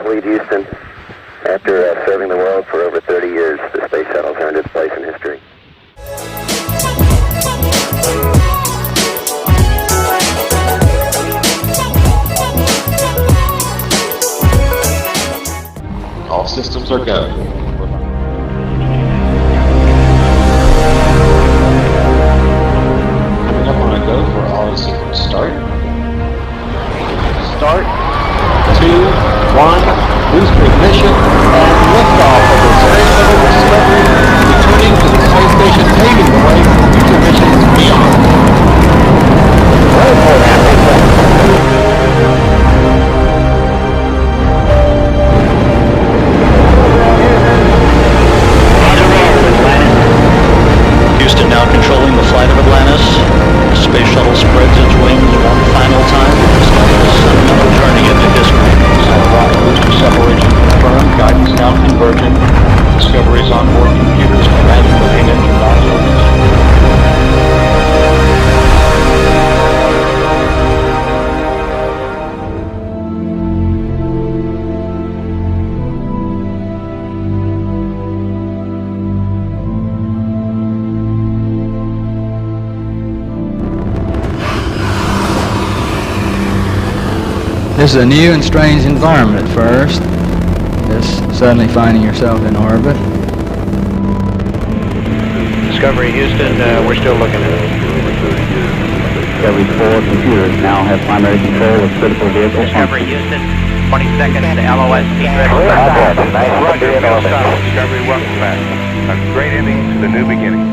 leave Houston. After serving the world for over 30 years, the space shuttle's earned its place in history. All systems are go. Coming up on a go for all sequence start. Start. 2, 1, booster ignition, and liftoff of the Space Shuttle Discovery, returning to the space station, paving the way for future missions beyond. Roll program reset. Houston now controlling the flight of Atlantis. The space shuttle spreads its wings one final time to start a sentimental journey into history. Satellite booster separation confirmed. Guidance now converging. Discovery's onboard computers commanding the main engine nozzles. This is a new and strange environment at first, just suddenly finding yourself in orbit. Discovery Houston, we're still looking at it. Discovery's 4 computers now have primary control of critical vehicles. Discovery Houston, 20 seconds to LOS team ready. Roger, welcome back. A great ending to the new beginning.